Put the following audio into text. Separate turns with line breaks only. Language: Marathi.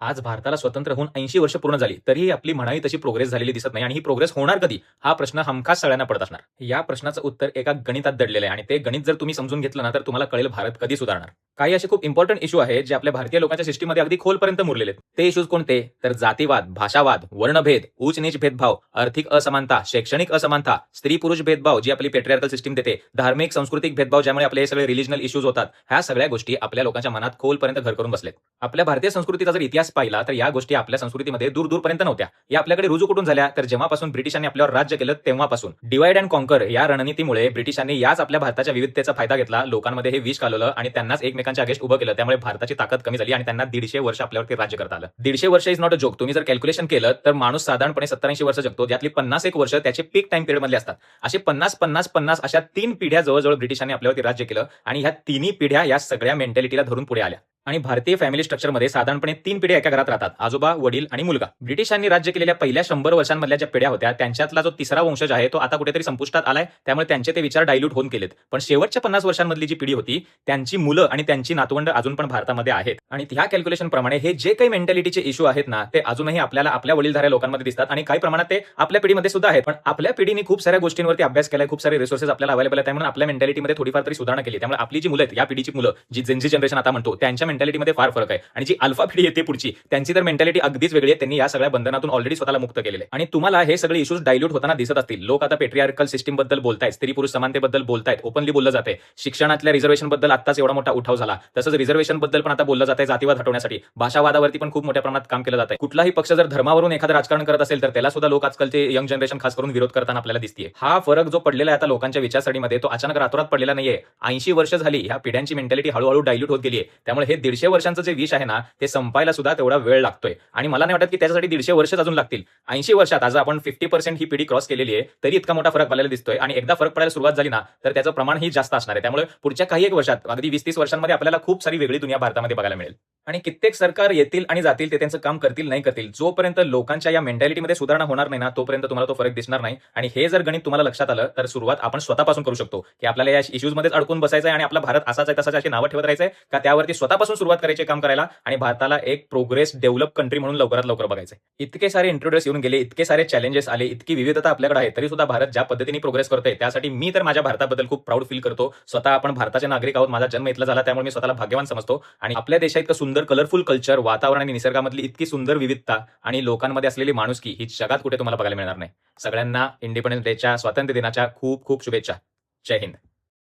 आज भारताला स्वतंत्र होऊन 80 वर्ष पूर्ण झाली, तरीही आपली म्हणावी तशी प्रोग्रेस झालेली दिसत नाही आणि ही प्रोग्रेस होणार कधी? हा प्रश्न हमखास सगळ्यांना पडत असणार. या प्रश्नाचं उत्तर एका गणितात दडलेलं आहे आणि ते गणित जर तुम्ही समजून घेतलं ना, तर तुम्हाला कळेल भारत कधी सुधारणार. काही असे खूप इम्पॉर्टंट इश्यू आहेत जे आपल्या भारतीय लोकांच्या सिस्टीममध्ये अगदी खोलपर्यंत मुरलेले आहेत. ते इश्यूज कोणते? तर जातीवाद, भाषावाद, वर्णभेद, उच्च-नीच भेदभाव, आर्थिक असमानता, शैक्षणिक असमानता, स्त्री-पुरुष भेदभाव जी आपली पेट्रियार्कल सिस्टीम देते, धार्मिक सांस्कृतिक भेदभाव ज्यामुळे आपले हे सगळे रिलिजनल इश्यूज होतात. ह्या सगळ्या गोष्टी आपल्या लोकांच्या मनात खोलपर्यंत घर करून बसलेत. आपल्या भारतीय संस्कृतीचा जर इतिहास पाहिला तर या गोष्टी आपल्या संस्कृतीमध्ये दूर-दूरपर्यंत नव्हत्या. या आपल्याकडे रुजू कुठून झाल्या? तर जेव्हापासून ब्रिटिशांनी आपल्यावर राज्य केलं तेव्हापासून. डिवाइड अँड कॉन्कर या रणनीतीमुळे ब्रिटिशांनी याच आपल्या भारताच्या विविधतेचा फायदा घेतला, लोकांमध्ये हे विष कालवलं आणि त्यांनाच एकमेकांच्या अगेन्स्ट उभं केलं. त्यामुळे भारताची ताकद कमी झाली आणि त्यांना 150 वर्ष आपल्यावरती राज्य करता आलं. 150 वर्ष इज नॉट अ जोक. तुम्ही जर कॅल्क्युलेशन केलं तर माणूस साधारणपणे 70-80 वर्ष जगतो, ज्यातली 51 वर्ष त्याचे पीक टाइम पिरियड मधले असतात. असे 50-50-50 अशा 3 पिढ्या जवळ ब्रिटिशांनी आपल्यावरती राज्य केलं आणि ह्या तिन्ही पिढ्या या सगळ्या मेंटॅलिटीला धरून पुढे आल्या. आणि भारतीय फॅमिली स्ट्रक्चरमध्ये साधारणपणे 3 पिढ्या एका घरात राहतात, आजोबा, वडील आणि मुलगा. ब्रिटिशांनी राज्य केलेल्या पहिल्या 100 वर्षांमधल्या ज्या पिढ्या होत्या त्यांच्यातला जो तिसरा वंशज आहे तो आता कुठेतरी संपुष्टात आलाय, त्यामुळे त्यांचे ते विचार डायल्यूट होऊन गेलेत. पण शेवटच्या 50 वर्षांमधली जी पिढी होती त्यांची मुलं आणि त्यांची नातवंड अजून पण भारतामध्ये आहेत. आणि ह्या कॅल्क्युलेशन प्रमाणे हे जे काही मेंटॅलिटीचे इश्यू आहेत ना, ते अजूनही आपल्याला आपल्या वडीलधाऱ्या लोकांमध्ये दिसतात आणि काही प्रमाणात ते आपल्या पिढीमध्ये सुद्धा आहेत. पण आपल्या पिढीने खूप साऱ्या गोष्टींवरती अभ्यास केलाय, खूप सारे रिसोर्सेस आपल्याला अवेलेबल आहेत, त्यामुळे आपल्या मेंटॅलिटीमध्ये थोडीफार तरी सुधारणा केली. त्यामुळे आपली जी मुलं आहेत, या पिढीची मुलं, जी जेनझी जनरेशन आता म्हणतो, त्यांच्या मेंटॅलिटीमध्ये फार फरक आहे. आणि जी अल्फा पिढी येते पुढची, त्यांची तर मेंटॅलिटी अगदीच वेगळी आहे. त्यांनी या सगळ्या बंधनातून ऑलरेडी स्वतःला मुक्त केलेले आहे. आणि तुम्हाला हे सगळे इश्यूज डायल्यूट होताना दिसत असतील. लोक आता पेट्रियार्कल सिस्टीम बद्दल बोलतायत, स्त्री पुरुष समानतेबद्दल बोलतायत, ओपनली बोललं जाते. शिक्षणातल्या रिझर्वेशन बद्दल आत्ताच एवढा मोठा उठाव झाला. तसंच रिझर्वेशन बद्दल पण आता बोललं जातंय, जातीवाद हटवण्यासाठी. भाषावादावरती पण खूप मोठ्या प्रमाणात काम केलं जातंय. कुठलाही पक्ष जर धर्मावरून एखादं राजकारण करत असेल तर त्याला सुद्धा लोक आजकालचे यंग जनरेशन खास करून विरोध करताना आपल्याला दिसतीये. हा फरक जो पडलेला आहे आता लोकांच्या विचारसरणीमध्ये, तो अचानक रातोरात पडलेला नाहीये. 80 वर्ष झाली ह्या पिढ्यांची मेंटॅलिटी हळूहळू डायल्यूट होत गेली आहे. त्यामुळे हे 150 वर्षांचं जे विष आहे ना, ते संपायला सुद्धा तेवढा वेळ लागतोय. आणि मला नाही वाटत की त्याच्यासाठी 150 वर्षच अजून लागतील. 80 वर्षात आज आपण 50% ही पिढी क्रॉस केलेली आहे, तरी इतका मोठा फरक पडलेला दिसतोय. आणि एकदा फरक पडायला सुरुवात झाली ना, तर त्याचं प्रमाणही जास्त असणार आहे. त्यामुळे पुढच्या काही एक वर्षात, अगदी 20-30 वर्षांमध्ये आपल्याला खूप सारी वेगळी दुनिया भारतामध्ये बघायला मिळेल. आणि कित्येक सरकार येतील आणि जातील, ते त्यांचं काम करतील नाही करतील, जोपर्यंत लोकांच्या या मेंटॅलिटीमध्ये सुधारणा होणार नाही ना, तोपर्यंत तुम्हाला तो फरक दिसणार नाही. आणि हे जर गणित तुम्हाला लक्षात आलं तर सुरुवात आपण स्वतःपासून करू शकतो, की आपल्याला या इश्यूजमध्येच अडकून बसायचं आहे आणि आपला भारत असाच आहे तसाच अशी नावं ठेवत राहायचंय का त्यावरती स्वतःपासून सुरुवात करायचे काम करायला आणि भारताला एक प्रोग्रेस डेव्हलप कंट्री म्हणून लवकरात लवकर बघायचंय. इतके सारे इंट्रोड्यूस येऊन गेले, इतके सारे चॅलेंजेस आले, इतकी विविधता आपल्याकडे आहे, तरी सुद्धा भारत ज्या पद्धतीने प्रोग्रेस करतोय त्यासाठी मी तर माझ्या भारताबद्दल खूप प्राऊड फील करतो. स्वतः आपण भारताचे नागरिक आहोत, माझा जन्म इथला झाला, त्यामुळे मी स्वतःला भाग्यवान समजतो. आणि आपल्या देशात इतकं सुंदर कलरफुल कल्चर, वातावरण आणि निसर्गामधली इतकी सुंदर विविधता आणि लोकांमध्ये असलेली माणुसकी ही जगात कुठे तुम्हाला बघायला मिळणार नाही. सगळ्यांना इंडिपेंडन्स डेच्या, स्वातंत्र्य दिनाच्या खूप खूप शुभेच्छा. जय हिंद.